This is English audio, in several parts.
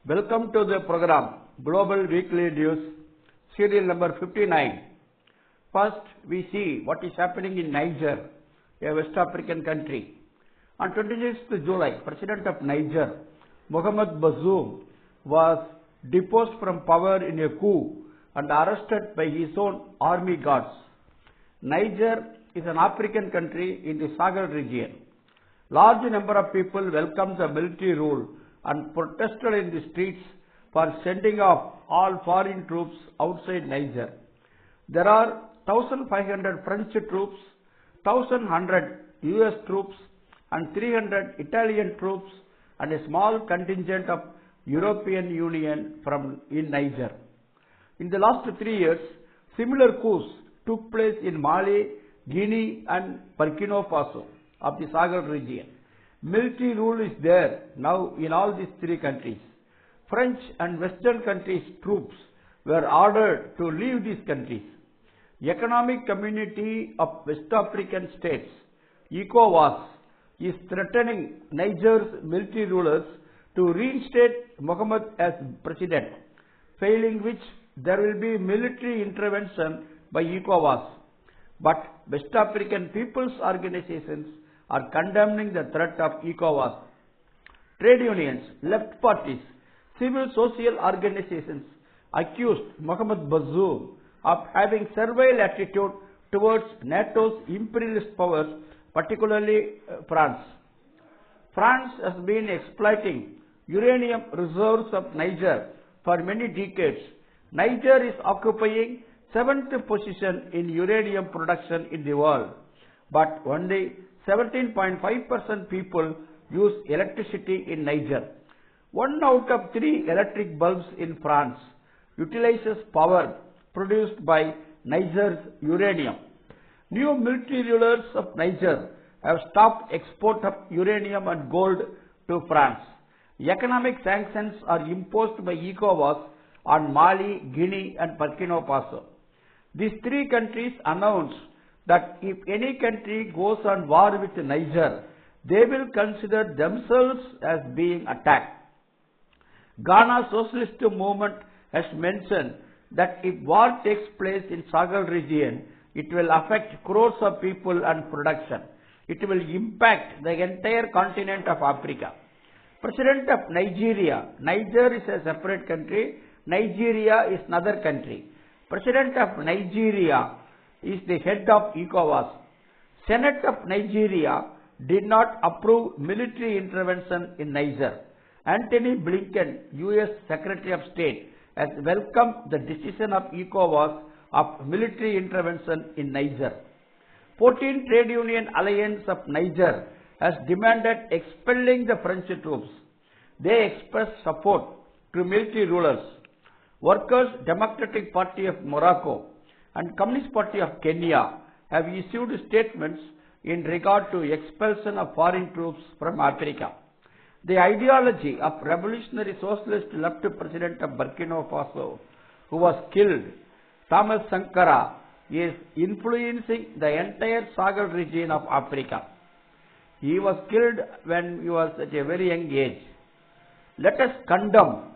Welcome to the program Global Weekly News, serial number 59. First, we see what is happening in Niger, a West African country. On 26th July, President of Niger, Mohamed Bazoum, was deposed from power in a coup and arrested by his own army guards. Niger is an African country in the Sahel region. Large number of people welcomed the military rule and protested in the streets for sending off all foreign troops outside Niger. There are 1,500 French troops, 1,100 US troops and 300 Italian troops and a small contingent of European Union in Niger. In the last 3 years, similar coups took place in Mali, Guinea and Burkina Faso of the Sahel region. Military rule is there now in all these 3 countries. French and Western countries' troops were ordered to leave these countries. Economic Community of West African States, ECOWAS, is threatening Niger's military rulers to reinstate Mohamed as president, failing which there will be military intervention by ECOWAS. But West African people's organizations are condemning the threat of ECOWAS. Trade unions, left parties, civil social organizations accused Mohamed Bazoum of having servile attitude towards NATO's imperialist powers, particularly France. France has been exploiting uranium reserves of Niger for many decades. Niger is occupying 7th position in uranium production in the world, but only 17.5% people use electricity in Niger. 1 out of 3 electric bulbs in France utilizes power produced by Niger's uranium. New military rulers of Niger have stopped export of uranium and gold to France. Economic sanctions are imposed by ECOWAS on Mali, Guinea and Burkina Faso. These 3 countries announced that if any country goes on war with Niger, they will consider themselves as being attacked. Ghana Socialist Movement has mentioned that if war takes place in Sahel region, it will affect crores of people and production. It will impact the entire continent of Africa. President of Nigeria, Niger is a separate country, Nigeria is another country. President of Nigeria is the head of ECOWAS. Senate of Nigeria did not approve military intervention in Niger. Anthony Blinken, US Secretary of State, has welcomed the decision of ECOWAS of military intervention in Niger. 14 Trade Union Alliance of Niger has demanded expelling the French troops. They expressed support to military rulers. Workers' Democratic Party of Morocco and Communist Party of Kenya have issued statements in regard to expulsion of foreign troops from Africa. The ideology of revolutionary socialist left president of Burkina Faso, who was killed, Thomas Sankara, is influencing the entire Sahel region of Africa. He was killed when he was at a very young age. Let us condemn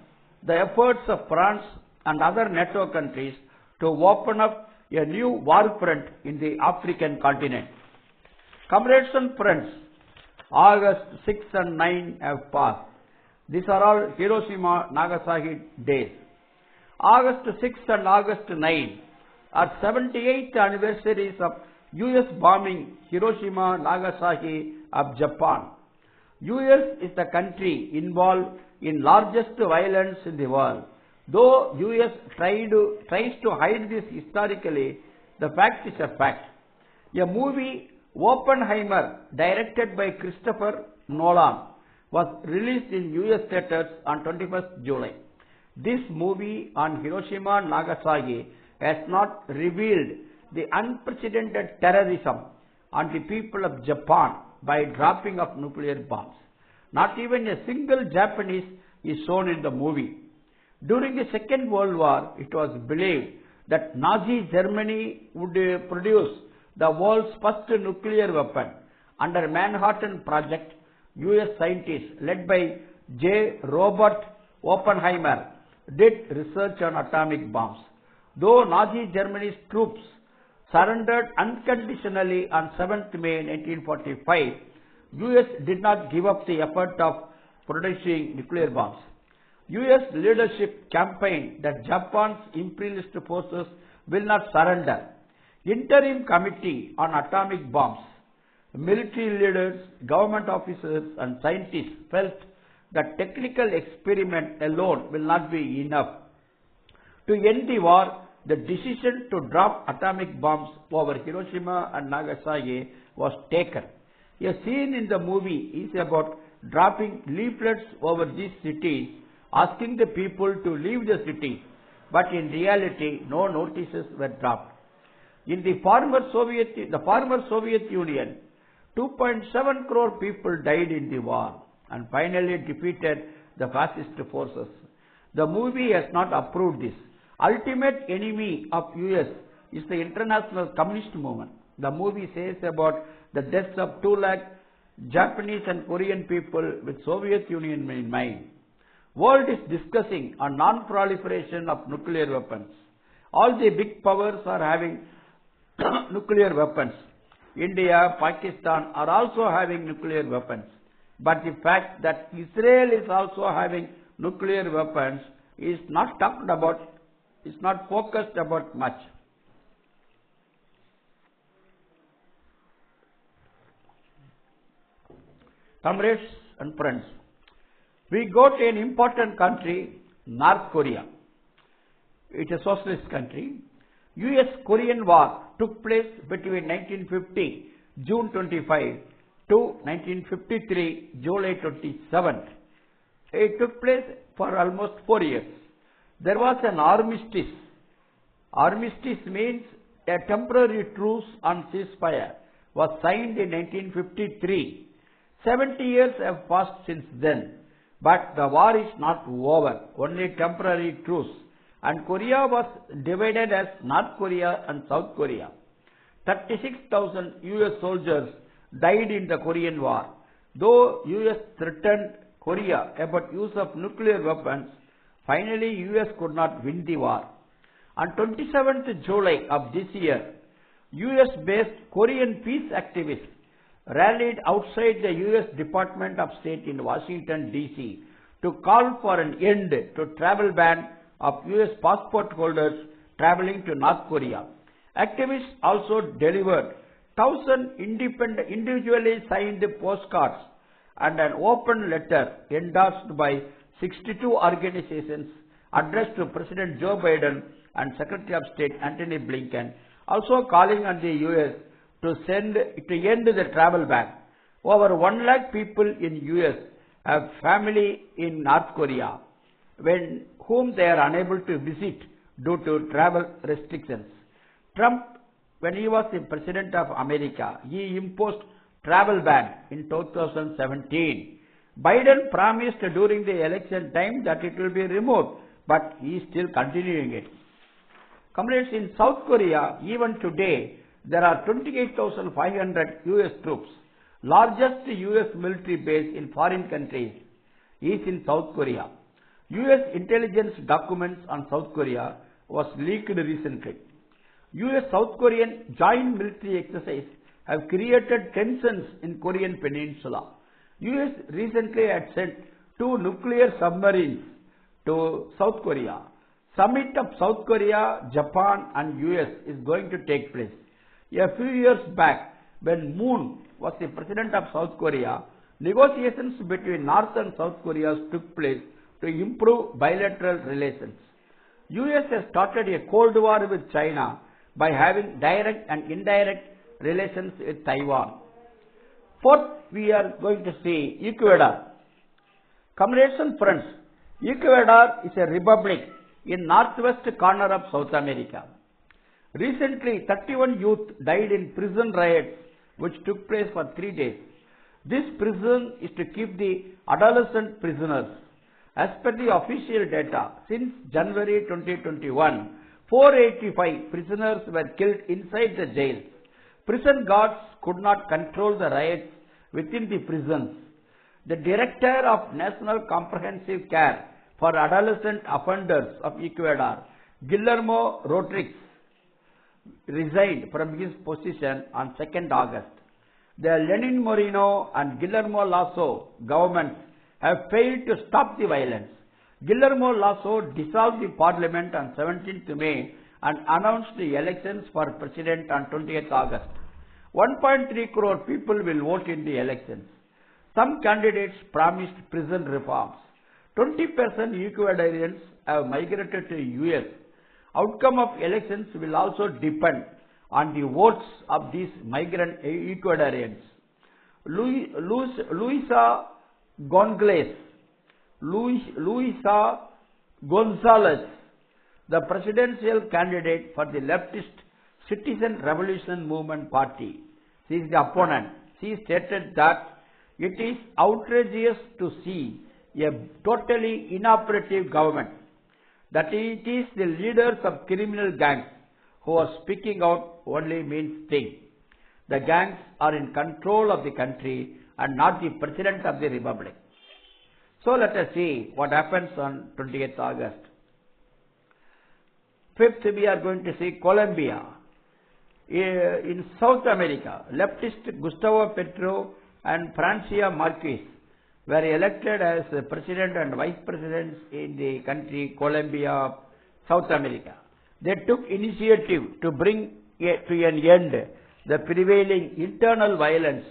the efforts of France and other NATO countries to open up a new war front in the African continent. Comrades and friends, August 6 and 9 have passed. These are all Hiroshima-Nagasaki days. August 6 and August 9 are 78th anniversaries of US bombing Hiroshima-Nagasaki of Japan. US is the country involved in largest violence in the world. Though US tries to hide this historically, the fact is a fact. A movie, Oppenheimer, directed by Christopher Nolan, was released in US theaters on 21st July. This movie on Hiroshima and Nagasaki has not revealed the unprecedented terrorism on the people of Japan by dropping of nuclear bombs. Not even a single Japanese is shown in the movie. During the Second World War, it was believed that Nazi Germany would produce the world's first nuclear weapon. Under Manhattan Project, US scientists led by J. Robert Oppenheimer did research on atomic bombs. Though Nazi Germany's troops surrendered unconditionally on 7th May 1945, US did not give up the effort of producing nuclear bombs. US leadership campaigned that Japan's imperialist forces will not surrender. Interim Committee on Atomic Bombs, military leaders, government officers and scientists felt that technical experiment alone will not be enough. To end the war, the decision to drop atomic bombs over Hiroshima and Nagasaki was taken. A scene in the movie is about dropping leaflets over these cities, asking the people to leave the city, but in reality no notices were dropped. In the former Soviet Union, 2.7 crore people died in the war and finally defeated the fascist forces. The movie has not approved this. Ultimate enemy of US is the international communist movement. The movie says about the deaths of 2 lakh Japanese and Korean people with Soviet Union in mind. World is discussing on non-proliferation of nuclear weapons. All the big powers are having nuclear weapons. India, Pakistan are also having nuclear weapons. But the fact that Israel is also having nuclear weapons is not talked about, is not focused about much. Comrades and friends, we go to an important country, North Korea. It's a socialist country. US-Korean War took place between 1950, June 25 to 1953, July 27. It took place for almost 4 years. There was an armistice. Armistice means a temporary truce on ceasefire was signed in 1953. 70 years have passed since then, but the war is not over, only temporary truce. And Korea was divided as North Korea and South Korea. 36,000 US soldiers died in the Korean War. Though US threatened Korea about use of nuclear weapons, finally US could not win the war. On 27th July of this year, US-based Korean peace activists rallied outside the US Department of State in Washington, D.C. to call for an end to travel ban of US passport holders traveling to North Korea. Activists also delivered 1,000 individually signed postcards and an open letter endorsed by 62 organizations addressed to President Joe Biden and Secretary of State Antony Blinken, also calling on the US to end the travel ban. Over 1 lakh people in US have family in North Korea, whom they are unable to visit due to travel restrictions. Trump, when he was the President of America, he imposed travel ban in 2017. Biden promised during the election time that it will be removed, but he is still continuing it. Comrades, in South Korea, even today, there are 28,500 US troops. Largest US military base in foreign countries is in South Korea. US intelligence documents on South Korea was leaked recently. US-South Korean joint military exercise have created tensions in Korean peninsula. US recently had sent 2 nuclear submarines to South Korea. Summit of South Korea, Japan and US is going to take place. A few years back, when Moon was the President of South Korea, negotiations between North and South Korea took place to improve bilateral relations. US has started a Cold War with China by having direct and indirect relations with Taiwan. Fourth, we are going to see Ecuador. Comrades and friends, Ecuador is a republic in northwest corner of South America. Recently, 31 youth died in prison riots which took place for 3 days. This prison is to keep the adolescent prisoners. As per the official data, since January 2021, 485 prisoners were killed inside the jails. Prison guards could not control the riots within the prisons. The director of National Comprehensive Care for adolescent offenders of Ecuador, Guillermo Rodriguez, resigned from his position on 2nd August. The Lenin Moreno and Guillermo Lasso governments have failed to stop the violence. Guillermo Lasso dissolved the parliament on 17th May and announced the elections for president on 20th August. 1.3 crore people will vote in the elections. Some candidates promised prison reforms. 20% Ecuadorians have migrated to US. Outcome of elections will also depend on the votes of these migrant Ecuadorians. Luisa Gonzalez, the presidential candidate for the leftist Citizen Revolution Movement Party, she is the opponent. She stated that it is outrageous to see a totally inoperative government, that it is the leaders of criminal gangs who are speaking out only means thing. The gangs are in control of the country and not the President of the Republic. So let us see what happens on 20th August. 5th, we are going to see Colombia. In South America, leftist Gustavo Petro and Francia Marquez were elected as president and vice presidents in the country Colombia, South America. They took initiative to bring to an end the prevailing internal violence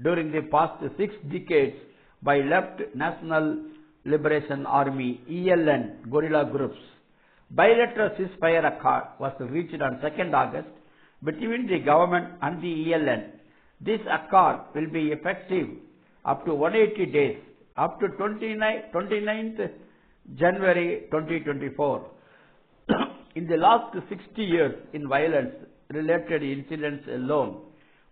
during the past 6 decades by left National Liberation Army (ELN) guerrilla groups. Bilateral ceasefire accord was reached on 2nd August between the government and the ELN. This accord will be effective up to 180 days, up to 29th January 2024. In the last 60 years in violence-related incidents alone,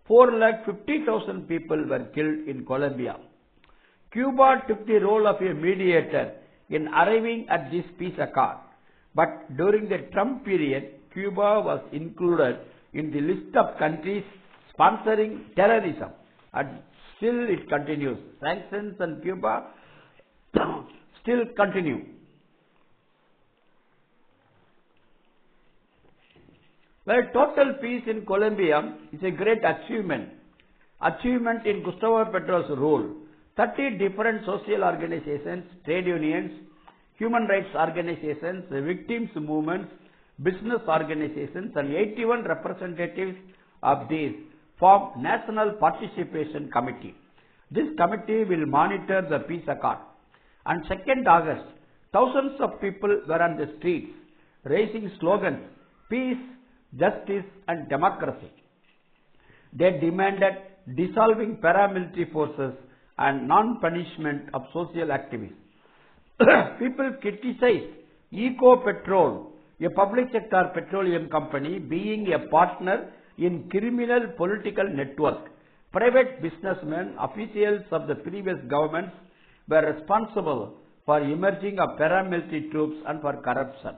450,000 people were killed in Colombia. Cuba took the role of a mediator in arriving at this peace accord, but during the Trump period, Cuba was included in the list of countries sponsoring terrorism, and still it continues. Sanctions on Cuba still continue. Well, total peace in Colombia is a great achievement in Gustavo Petro's rule. 30 different social organizations, trade unions, human rights organizations, victims movements, business organizations, and 81 representatives of these form National Participation Committee. This committee will monitor the peace accord. On 2nd August, thousands of people were on the streets raising slogans, peace, justice and democracy. They demanded dissolving paramilitary forces and non-punishment of social activists. People criticized Ecopetrol, a public sector petroleum company, being a partner in criminal political network. Private businessmen, officials of the previous governments were responsible for emerging of paramilitary troops and for corruption.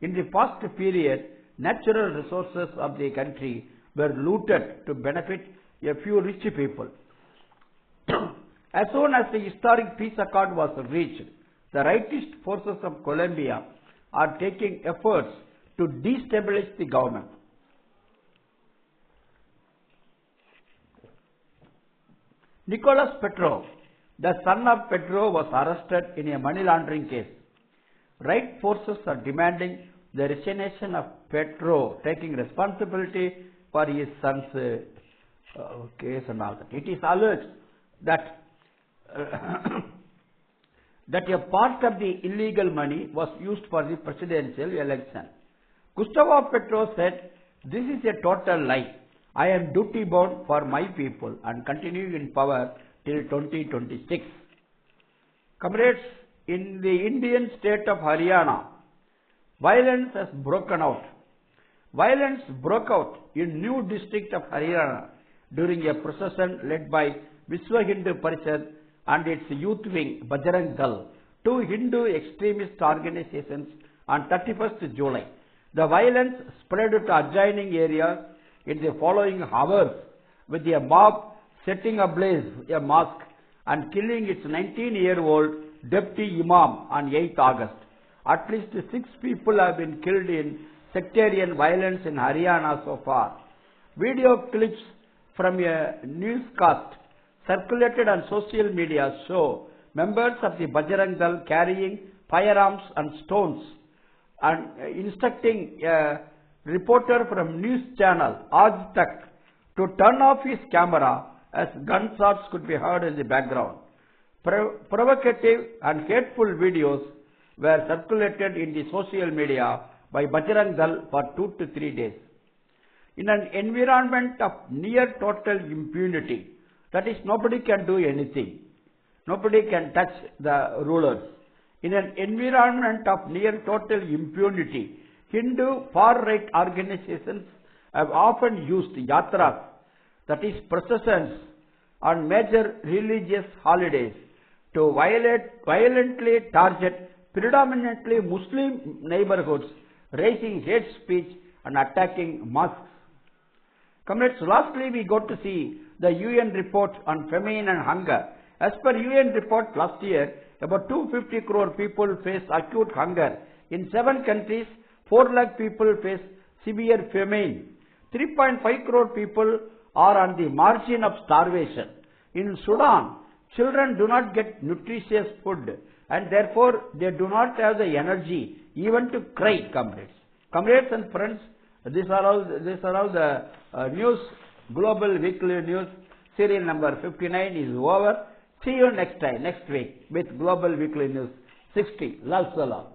In the past period, natural resources of the country were looted to benefit a few rich people. As soon as the historic peace accord was reached, the rightist forces of Colombia are taking efforts to destabilize the government. Nicolas Petro, the son of Petro, was arrested in a money laundering case. Right forces are demanding the resignation of Petro, taking responsibility for his son's case and all that. It is alleged that that a part of the illegal money was used for the presidential election. Gustavo Petro said, "This is a total lie. I am duty bound for my people and continue in power till 2026. Comrades, in the Indian state of Haryana, violence has broken out. Violence broke out in new district of Haryana during a procession led by Vishwa Hindu Parishad and its youth wing Bajrang Dal, two Hindu extremist organizations, on 31st July. The violence spread to adjoining areas in the following hours, with a mob setting ablaze a mosque and killing its 19-year-old deputy imam on 8th August. At least 6 people have been killed in sectarian violence in Haryana so far. Video clips from a newscast circulated on social media show members of the Bajrang Dal carrying firearms and stones and instructing a reporter from news channel Aaj Tak to turn off his camera as gunshots could be heard in the background. Provocative and hateful videos were circulated in the social media by Bajrang Dal for 2 to 3 days. In an environment of near total impunity, that is, nobody can do anything, nobody can touch the rulers. In an environment of near total impunity, Hindu far-right organizations have often used yatras, that is, processions on major religious holidays, to violently target predominantly Muslim neighborhoods, raising hate speech and attacking mosques. Comrades, lastly we got to see the UN report on famine and hunger. As per UN report last year, about 250 crore people face acute hunger. In 7 countries, 4 lakh people face severe famine. 3.5 crore people are on the margin of starvation. In Sudan, children do not get nutritious food and therefore they do not have the energy even to cry, comrades. Comrades and friends, these are all the news, Global Weekly News, serial number 59 is over. See you next week with Global Weekly News 60. Lal Salam.